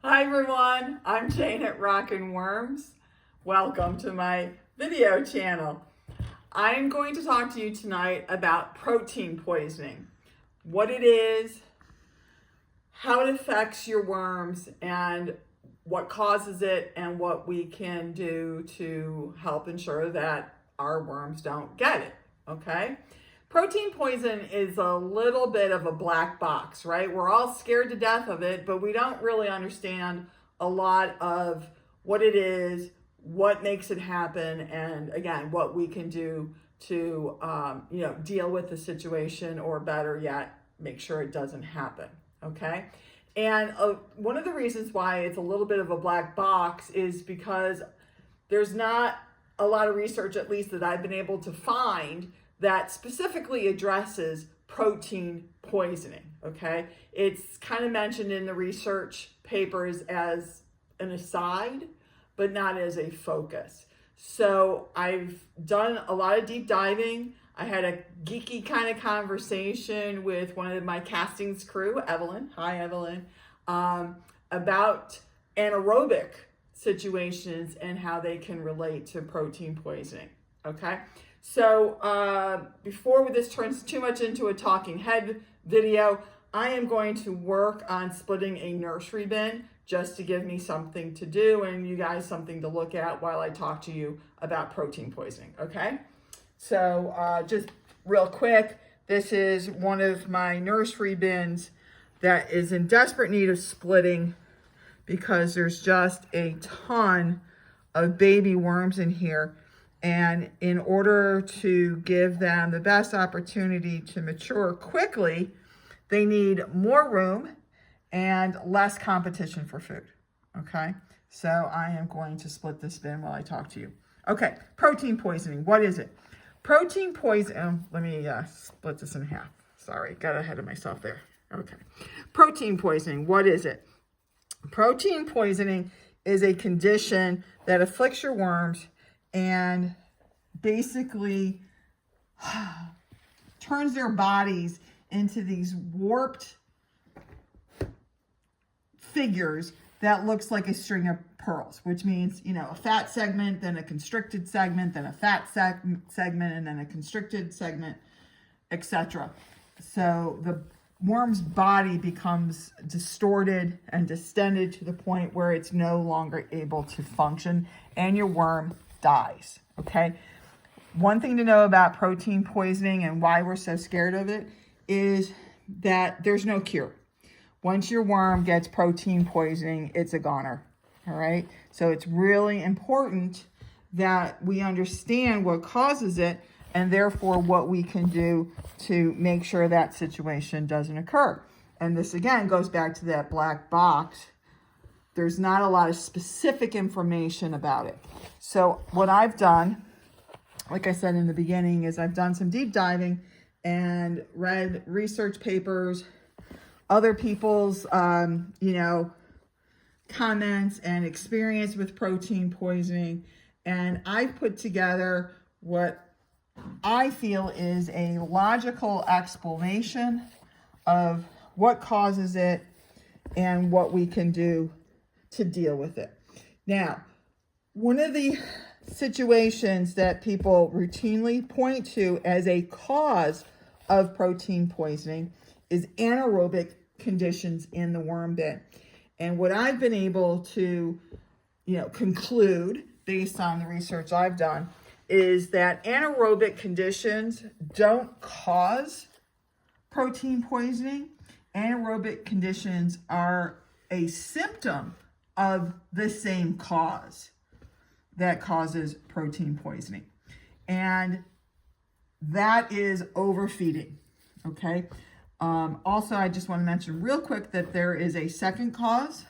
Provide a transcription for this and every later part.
Hi everyone, I'm Jane at Rockin' Worms. Welcome to my video channel. I'm going to talk to you tonight about protein poisoning, what it is, how it affects your worms, and what causes it, and what we can do to help ensure that our worms don't get it, okay? Protein poison is a little bit of a black box, right? We're all scared to death of it, but we don't really understand a lot of what it is, what makes it happen, and again, what we can do to deal with the situation, or better yet, make sure it doesn't happen, okay? And one of the reasons why it's a little bit of a black box is because there's not a lot of research, at least that I've been able to find, that specifically addresses protein poisoning, okay? It's kind of mentioned in the research papers as an aside, but not as a focus. So I've done a lot of deep diving. I had a geeky kind of conversation with one of my castings crew, Evelyn, hi Evelyn, about anaerobic situations and how they can relate to protein poisoning, okay? So before this turns too much into a talking head video, I am going to work on splitting a nursery bin just to give me something to do and you guys something to look at while I talk to you about protein poisoning, okay? So just real quick, this is one of my nursery bins that is in desperate need of splitting because there's just a ton of baby worms in here. And in order to give them the best opportunity to mature quickly, they need more room and less competition for food, okay? So I am going to split this bin while I talk to you. Okay, protein poisoning, what is it? Protein poisoning, let me split this in half. Sorry, got ahead of myself there. Okay, protein poisoning, what is it? Protein poisoning is a condition that afflicts your worms and basically turns their bodies into these warped figures that looks like a string of pearls, which means, you know, a fat segment, then a constricted segment, then a fat segment, and then a constricted segment, etc. So the worm's body becomes distorted and distended to the point where it's no longer able to function and your worm dies, okay? One thing to know about protein poisoning and why we're so scared of it is that there's no cure. Once your worm gets protein poisoning, it's a goner, all right? So it's really important that we understand what causes it and therefore what we can do to make sure that situation doesn't occur. And this again goes back to that black box. There's not a lot of specific information about it. So what I've done, like I said in the beginning, is I've done some deep diving and read research papers, other people's, comments and experience with protein poisoning. And I've put together what I feel is a logical explanation of what causes it and what we can do to deal with it. Now, one of the situations that people routinely point to as a cause of protein poisoning is anaerobic conditions in the worm bin. And what I've been able to, conclude based on the research I've done is that anaerobic conditions don't cause protein poisoning. Anaerobic conditions are a symptom of the same cause that causes protein poisoning. And that is overfeeding, okay? Also, I just want to mention real quick that there is a second cause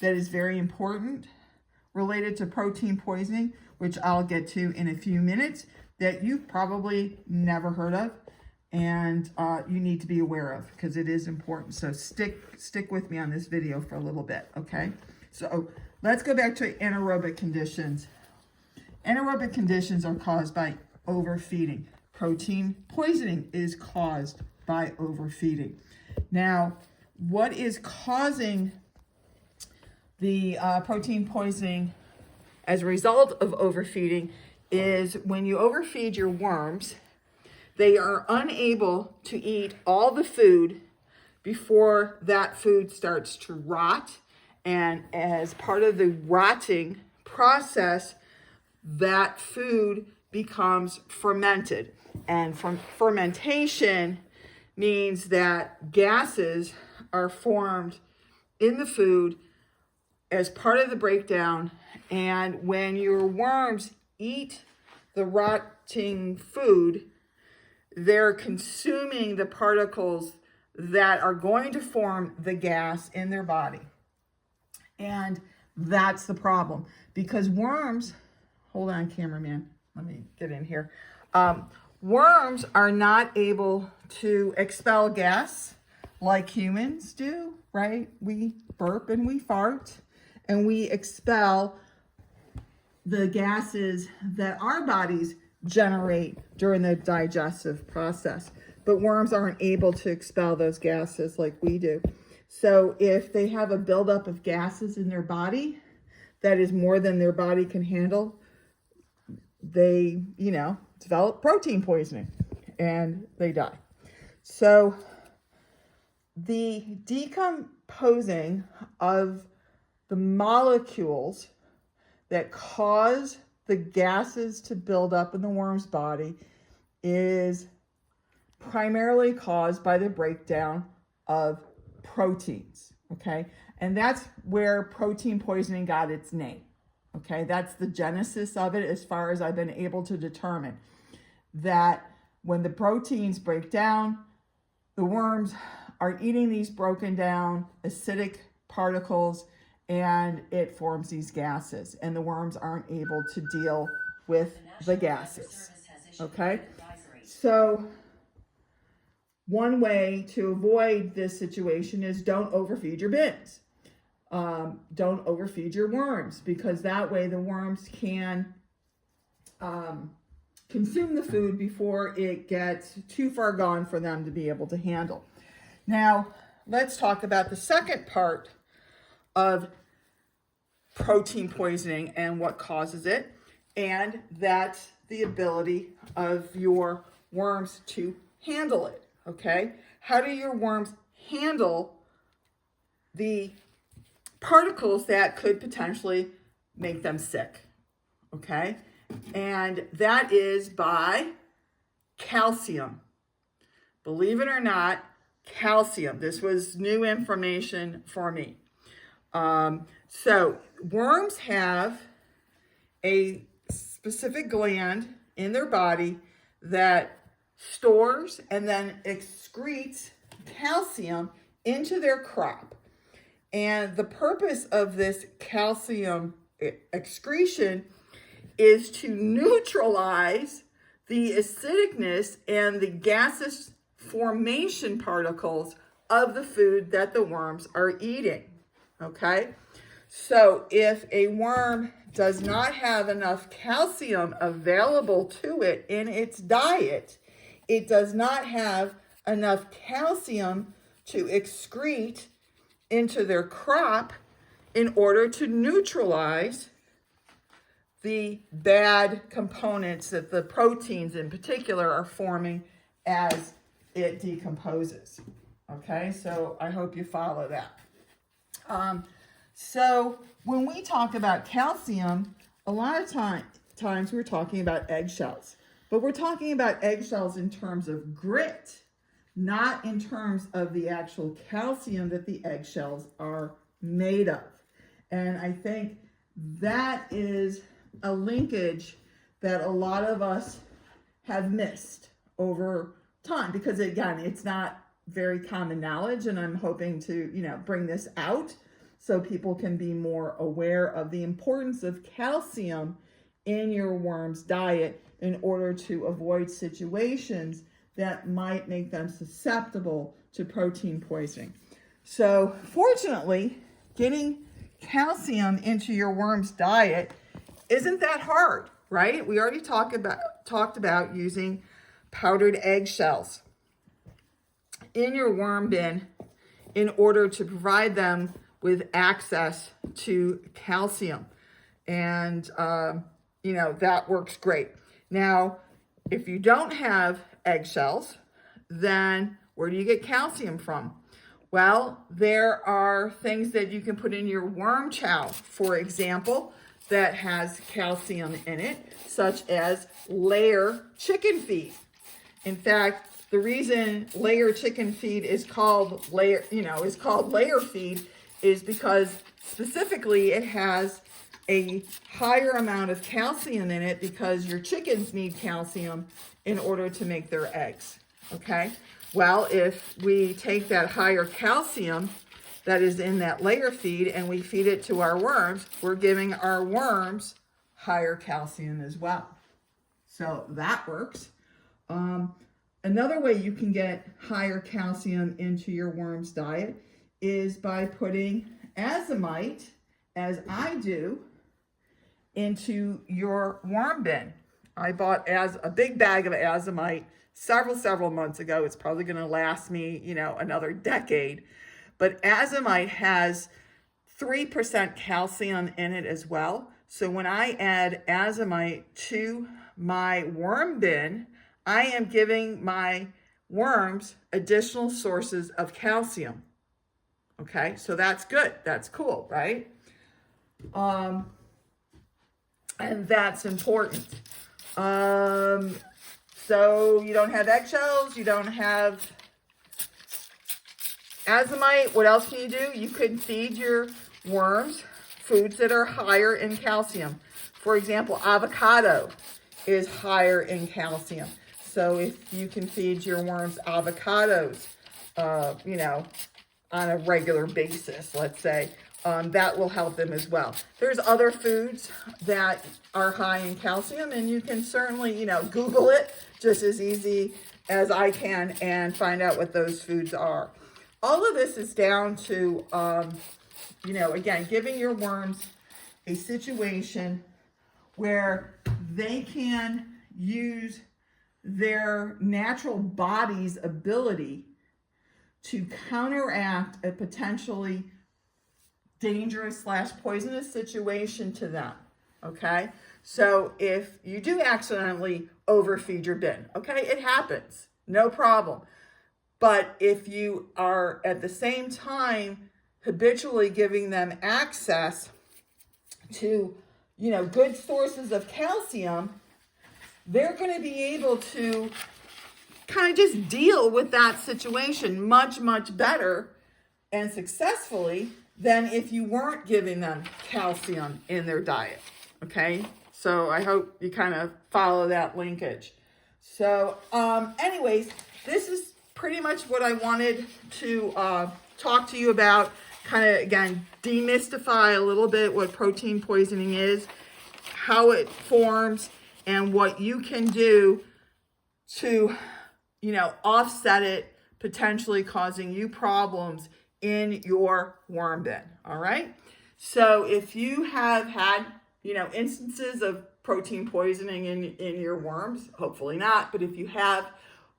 that is very important related to protein poisoning, which I'll get to in a few minutes, that you've probably never heard of and you need to be aware of because it is important. So stick with me on this video for a little bit, okay? So let's go back to anaerobic conditions. Anaerobic conditions are caused by overfeeding. Protein poisoning is caused by overfeeding. Now, what is causing the protein poisoning as a result of overfeeding is when you overfeed your worms, they are unable to eat all the food before that food starts to rot. And as part of the rotting process, that food becomes fermented. And fermentation means that gases are formed in the food as part of the breakdown. And when your worms eat the rotting food, they're consuming the particles that are going to form the gas in their body. And that's the problem, because worms, hold on, cameraman, let me get in here. Worms are not able to expel gas like humans do, right? We burp and we fart and we expel the gases that our bodies generate during the digestive process. But worms aren't able to expel those gases like we do. So if they have a buildup of gases in their body that is more than their body can handle, they, develop protein poisoning and they die. So the decomposing of the molecules that cause the gases to build up in the worm's body is primarily caused by the breakdown of proteins, okay? And that's where protein poisoning got its name, okay? That's the genesis of it as far as I've been able to determine, that when the proteins break down, the worms are eating these broken down acidic particles and it forms these gases, and the worms aren't able to deal with the gases, okay? So one way to avoid this situation is don't overfeed your bins. Don't overfeed your worms, because that way the worms can consume the food before it gets too far gone for them to be able to handle. Now, let's talk about the second part of protein poisoning and what causes it, and that's the ability of your worms to handle it, okay? How do your worms handle the particles that could potentially make them sick, okay? And that is by calcium. Believe it or not, calcium. This was new information for me. So worms have a specific gland in their body that stores and then excretes calcium into their crop. And the purpose of this calcium excretion is to neutralize the acidicness and the gaseous formation particles of the food that the worms are eating, okay? So if a worm does not have enough calcium available to it in its diet, it does not have enough calcium to excrete into their crop in order to neutralize the bad components that the proteins in particular are forming as it decomposes. Okay, so I hope you follow that. So when we talk about calcium, a lot of times we're talking about eggshells, but we're talking about eggshells in terms of grit, not in terms of the actual calcium that the eggshells are made of. And I think that is a linkage that a lot of us have missed over time, because again, it's not very common knowledge, and I'm hoping to, bring this out so people can be more aware of the importance of calcium in your worm's diet in order to avoid situations that might make them susceptible to protein poisoning. So fortunately, getting calcium into your worm's diet isn't that hard, right? We already talked about using powdered eggshells in your worm bin in order to provide them with access to calcium. And, that works great. Now, if you don't have eggshells, then where do you get calcium from? Well, there are things that you can put in your worm chow, for example, that has calcium in it, such as layer chicken feed. In fact, the reason layer chicken feed is called layer feed is because specifically it has a higher amount of calcium in it because your chickens need calcium in order to make their eggs, okay? Well, if we take that higher calcium that is in that layer feed and we feed it to our worms, we're giving our worms higher calcium as well. So that works. Another way you can get higher calcium into your worm's diet is by putting azomite, as I do, into your worm bin. I bought a big bag of azomite several months ago. It's probably going to last me, another decade. But azomite has 3% calcium in it as well. So when I add azomite to my worm bin, I am giving my worms additional sources of calcium. Okay, so that's good. That's cool, right? And that's important. So you don't have eggshells, you don't have azomite. What else can you do? You can feed your worms foods that are higher in calcium. For example, avocado is higher in calcium. So if you can feed your worms avocados, on a regular basis, let's say, that will help them as well. There's other foods that are high in calcium, and you can certainly, Google it just as easy as I can and find out what those foods are. All of this is down to, again, giving your worms a situation where they can use their natural body's ability to counteract a potentially dangerous / poisonous situation to them, okay? So if you do accidentally overfeed your bin, okay, it happens, no problem. But if you are at the same time habitually giving them access to, good sources of calcium, they're going to be able to kind of just deal with that situation much better and successfully than if you weren't giving them calcium in their diet, okay? So I hope you kind of follow that linkage. So anyways, this is pretty much what I wanted to talk to you about, kind of, again, demystify a little bit what protein poisoning is, how it forms, and what you can do to, offset it, potentially causing you problems in your worm bin, all right? So if you have had, instances of protein poisoning in your worms, hopefully not, but if you have,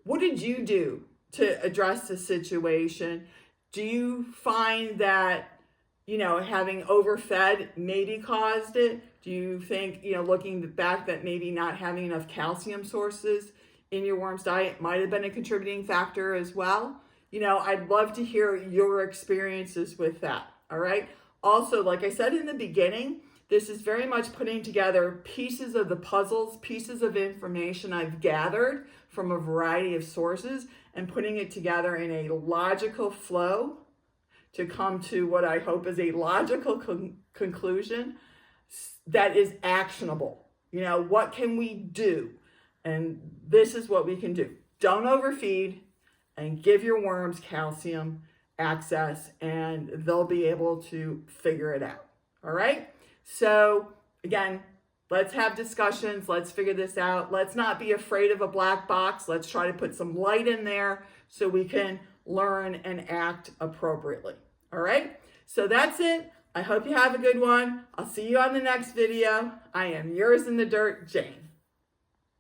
what did you do to address the situation? Do you find that, having overfed maybe caused it? Do you think, looking back, that maybe not having enough calcium sources in your worm's diet might have been a contributing factor as well? I'd love to hear your experiences with that, all right? Also, like I said in the beginning, this is very much putting together pieces of the puzzles, pieces of information I've gathered from a variety of sources and putting it together in a logical flow to come to what I hope is a logical conclusion that is actionable. What can we do? And this is what we can do. Don't overfeed and give your worms calcium access, and they'll be able to figure it out. All right? So again, let's have discussions. Let's figure this out. Let's not be afraid of a black box. Let's try to put some light in there so we can learn and act appropriately. All right? So that's it. I hope you have a good one. I'll see you on the next video. I am yours in the dirt, Jane.